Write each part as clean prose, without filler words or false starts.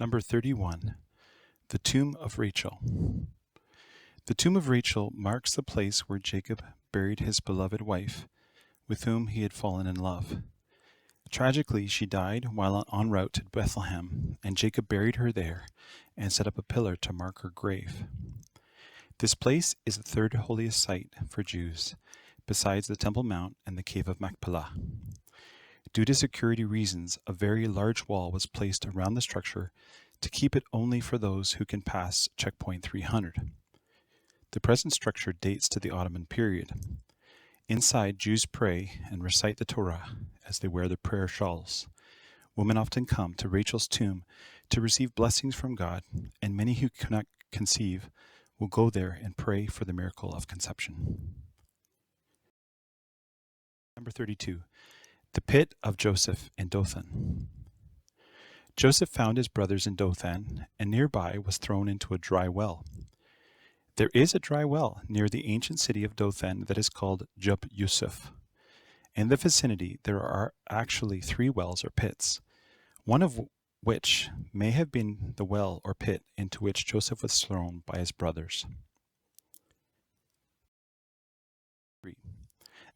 Number 31. The Tomb of Rachel. The tomb of Rachel marks the place where Jacob buried his beloved wife, with whom he had fallen in love. Tragically, she died while en route to Bethlehem, and Jacob buried her there and set up a pillar to mark her grave. This place is the third holiest site for Jews, besides the Temple Mount and the Cave of Machpelah. Due to security reasons, a very large wall was placed around the structure to keep it only for those who can pass checkpoint 300. The present structure dates to the Ottoman period. Inside, Jews pray and recite the Torah as they wear their prayer shawls. Women often come to Rachel's tomb to receive blessings from God, and many who cannot conceive will go there and pray for the miracle of conception. Number 32. The pit of Joseph in Dothan. Joseph found his brothers in Dothan, and nearby was thrown into a dry well. There is a dry well near the ancient city of Dothan that is called Jub Yusuf. In the vicinity, there are actually 3 wells or pits, one of which may have been the well or pit into which Joseph was thrown by his brothers. 3.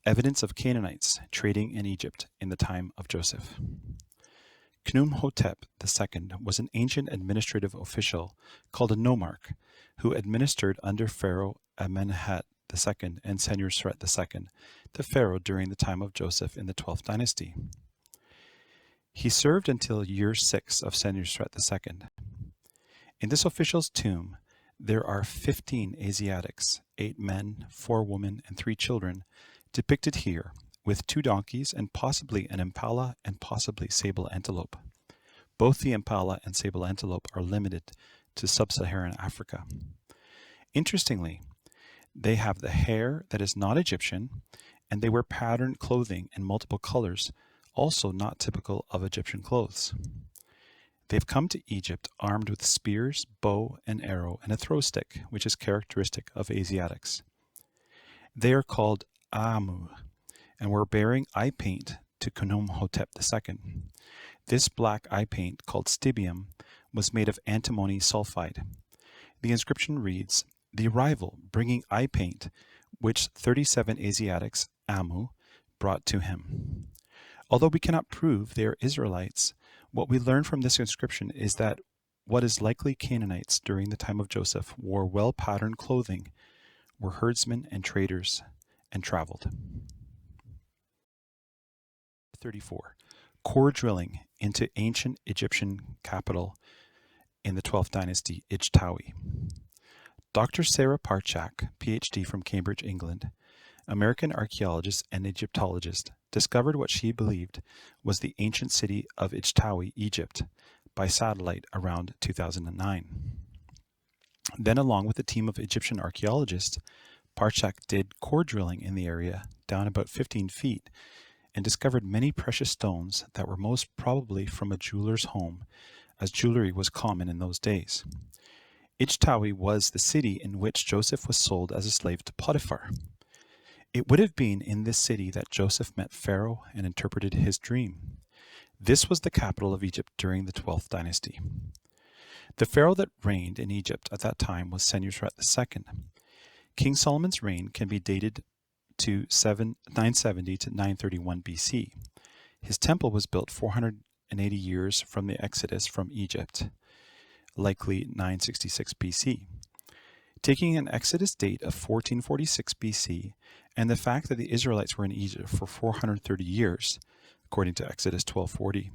Evidence of Canaanites trading in Egypt in the time of Joseph. Khnum-hotep II was an ancient administrative official called a nomarch who administered under Pharaoh Amenemhat II and Senusret II, the pharaoh during the time of Joseph in the 12th dynasty. He served until year 6 of Senusret II. In this official's tomb, there are 15 Asiatics, 8 men, 4 women, and 3 children, depicted here, with 2 donkeys and possibly an impala and possibly sable antelope. Both the impala and sable antelope are limited to sub-Saharan Africa. Interestingly, they have the hair that is not Egyptian, and they wear patterned clothing in multiple colors, also not typical of Egyptian clothes. They've come to Egypt armed with spears, bow and arrow, and a throw stick, which is characteristic of Asiatics. They are called Amu, and were bearing eye paint to Khnum-hotep II. This black eye paint, called stibium, was made of antimony sulfide. The inscription reads, "The arrival, bringing eye paint, which 37 Asiatics, Amu, brought to him." Although we cannot prove they are Israelites, what we learn from this inscription is that what is likely Canaanites during the time of Joseph wore well-patterned clothing, were herdsmen and traders, and traveled. 34. Core drilling into ancient Egyptian capital in the 12th dynasty, Ijtawi. Dr. Sarah Parchak, PhD from Cambridge, England, American archaeologist and Egyptologist, discovered what she believed was the ancient city of Ijtawi, Egypt, by satellite around 2009. Then, along with a team of Egyptian archaeologists, Parchak did core drilling in the area down about 15 feet and discovered many precious stones that were most probably from a jeweler's home, as jewelry was common in those days. Ijtawi was the city in which Joseph was sold as a slave to Potiphar. It would have been in this city that Joseph met Pharaoh and interpreted his dream. This was the capital of Egypt during the 12th dynasty. The pharaoh that reigned in Egypt at that time was Senusret II. King Solomon's reign can be dated to 970 to 931 BC. His temple was built 480 years from the exodus from Egypt, likely 966 BC. Taking an Exodus date of 1446 BC and the fact that the Israelites were in Egypt for 430 years, according to Exodus 1240,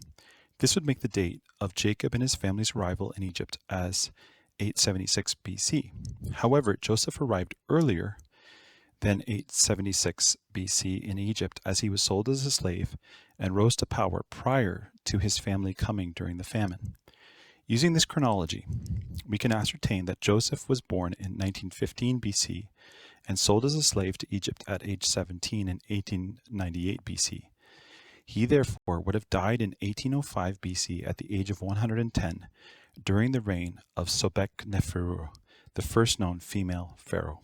this would make the date of Jacob and his family's arrival in Egypt as 876 BC. However, Joseph arrived earlier than 876 BC in Egypt, as he was sold as a slave and rose to power prior to his family coming during the famine. Using this chronology, we can ascertain that Joseph was born in 1915 BC and sold as a slave to Egypt at age 17 in 1898 BC. He therefore would have died in 1805 BC at the age of 110 during the reign of Sobek-neferu, the first known female pharaoh.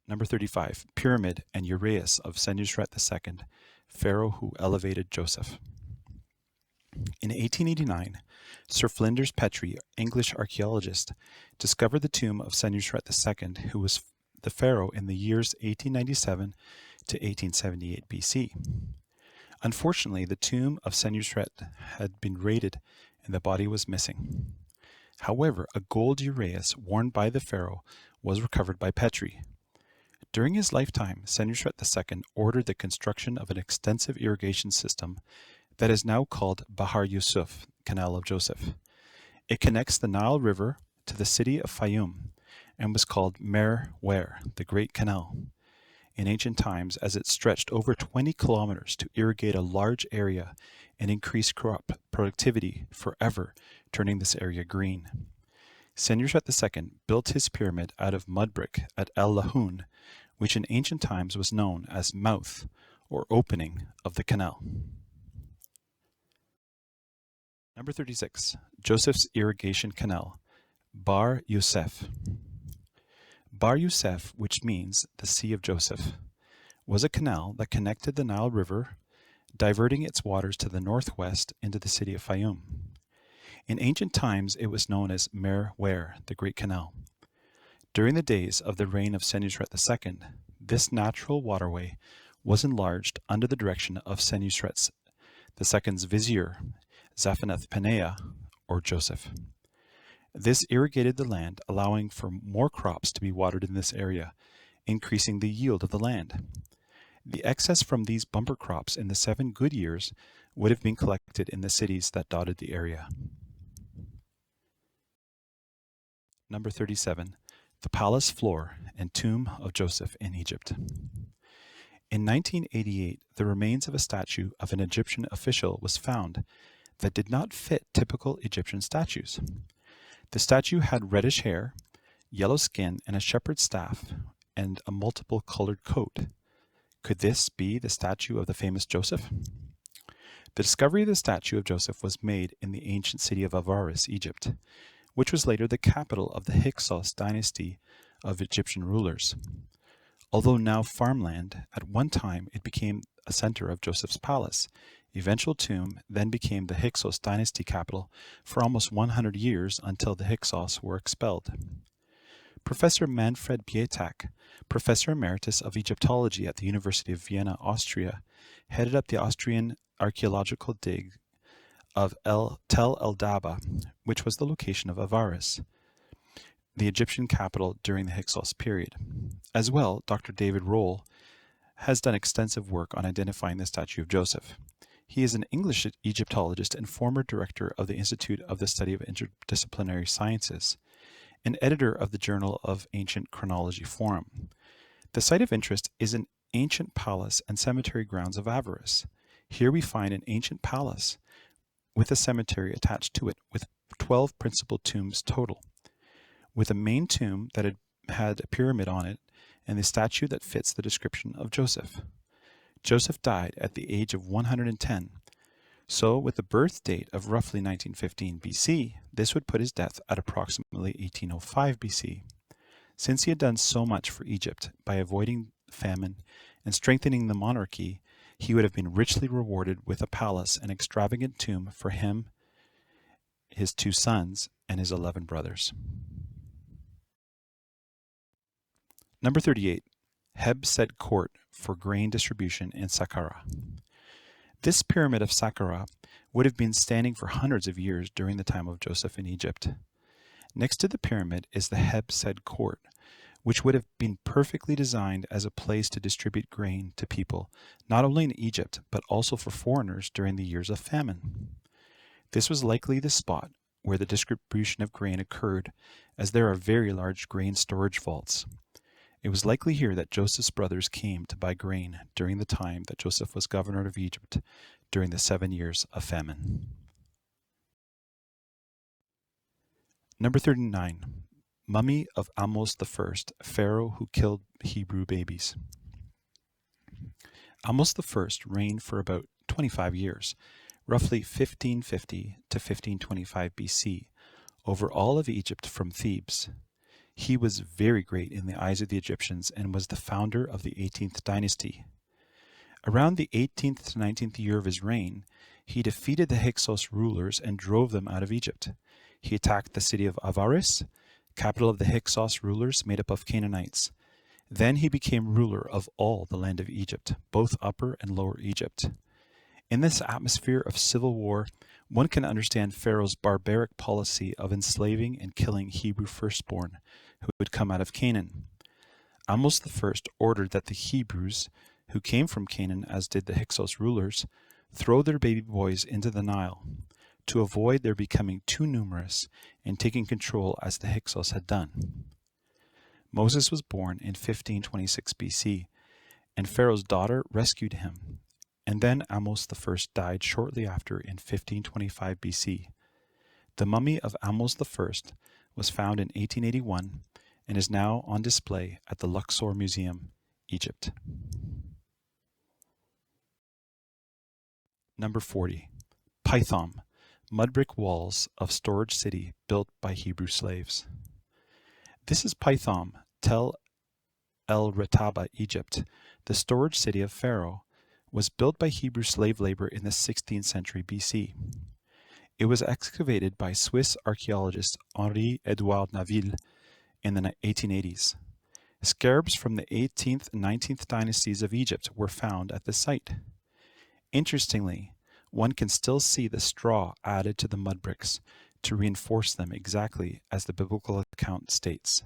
Number 35. Pyramid and Uraeus of Senusret II, pharaoh who elevated Joseph. In 1889, Sir Flinders Petrie, English archaeologist, discovered the tomb of Senusret II, who was the pharaoh in the years 1897 to 1878 BC. Unfortunately, the tomb of Senusret had been raided and the body was missing. However, a gold uraeus worn by the pharaoh was recovered by Petrie. During his lifetime, Senusret II ordered the construction of an extensive irrigation system that is now called Bahar Yusuf, Canal of Joseph. It connects the Nile River to the city of Fayum and was called Mer Wer, the Great Canal, in ancient times, as it stretched over 20 kilometers to irrigate a large area and increase crop productivity forever, turning this area green. Senusret II built his pyramid out of mud brick at El Lahoun, which in ancient times was known as mouth or opening of the canal. Number 36. Joseph's Irrigation Canal, Bar Yusef. Bar Yusef, which means the Sea of Joseph, was a canal that connected the Nile River, diverting its waters to the northwest into the city of Fayum. In ancient times, it was known as Mer Wer, the Great Canal. During the days of the reign of Senusret II, this natural waterway was enlarged under the direction of Senusret II's vizier, Zaphenath Paneah, or Joseph. This irrigated the land, allowing for more crops to be watered in this area, increasing the yield of the land. The excess from these bumper crops in the 7 good years would have been collected in the cities that dotted the area. Number 37. The Palace Floor and Tomb of Joseph in Egypt. In 1988, the remains of a statue of an Egyptian official was found that did not fit typical Egyptian statues. The statue had reddish hair, yellow skin, and a shepherd's staff, and a multiple colored coat. Could this be the statue of the famous Joseph? The discovery of the statue of Joseph was made in the ancient city of Avaris, Egypt, which was later the capital of the Hyksos dynasty of Egyptian rulers. Although now farmland, at one time it became a center of Joseph's palace. Eventual tomb then became the Hyksos dynasty capital for almost 100 years until the Hyksos were expelled. Professor Manfred Bietak, Professor Emeritus of Egyptology at the University of Vienna, Austria, headed up the Austrian archaeological dig of Tel El Daba, which was the location of Avaris, the Egyptian capital during the Hyksos period. As well, Dr. David Rohl has done extensive work on identifying the statue of Joseph. He is an English Egyptologist and former director of the Institute of the Study of Interdisciplinary Sciences, and editor of the Journal of Ancient Chronology Forum. The site of interest is an ancient palace and cemetery grounds of Avaris. Here we find an ancient palace with a cemetery attached to it, with 12 principal tombs total, with a main tomb that had a pyramid on it, and the statue that fits the description of Joseph. Joseph died at the age of 110, so with a birth date of roughly 1915 BC, this would put his death at approximately 1805 BC. Since he had done so much for Egypt by avoiding famine and strengthening the monarchy, he would have been richly rewarded with a palace and extravagant tomb for him, his 2 sons, and his 11 brothers. Number 38. Heb-Sed Court for grain distribution in Saqqara. This pyramid of Saqqara would have been standing for hundreds of years during the time of Joseph in Egypt. Next to the pyramid is the Heb-Sed Court, which would have been perfectly designed as a place to distribute grain to people, not only in Egypt, but also for foreigners during the years of famine. This was likely the spot where the distribution of grain occurred, as there are very large grain storage vaults. It was likely here that Joseph's brothers came to buy grain during the time that Joseph was governor of Egypt during the 7 years of famine. Number 39. Mummy of Ahmose I, Pharaoh who killed Hebrew babies. Ahmose I reigned for about 25 years, roughly 1550 to 1525 BC, over all of Egypt from Thebes. He was very great in the eyes of the Egyptians and was the founder of the 18th dynasty. Around the 18th to 19th year of his reign, he defeated the Hyksos rulers and drove them out of Egypt. He attacked the city of Avaris, capital of the Hyksos rulers made up of Canaanites. Then he became ruler of all the land of Egypt, both Upper and Lower Egypt. In this atmosphere of civil war, one can understand Pharaoh's barbaric policy of enslaving and killing Hebrew firstborn who would come out of Canaan. Ahmose I ordered that the Hebrews, who came from Canaan as did the Hyksos rulers, throw their baby boys into the Nile, to avoid their becoming too numerous and taking control as the Hyksos had done. Moses was born in 1526 BC, and Pharaoh's daughter rescued him, and then Ahmose I died shortly after in 1525 BC. The mummy of Ahmose I was found in 1881 and is now on display at the Luxor Museum, Egypt. Number 40. Pithom, mud brick walls of storage city built by Hebrew slaves. This is Pithom, Tel El Retaba, Egypt. The storage city of Pharaoh was built by Hebrew slave labor in the 16th century BC. It was excavated by Swiss archaeologist Henri-Edouard Naville in the 1880s. Scarabs from the 18th and 19th dynasties of Egypt were found at the site. Interestingly, one can still see the straw added to the mud bricks to reinforce them exactly as the biblical account states.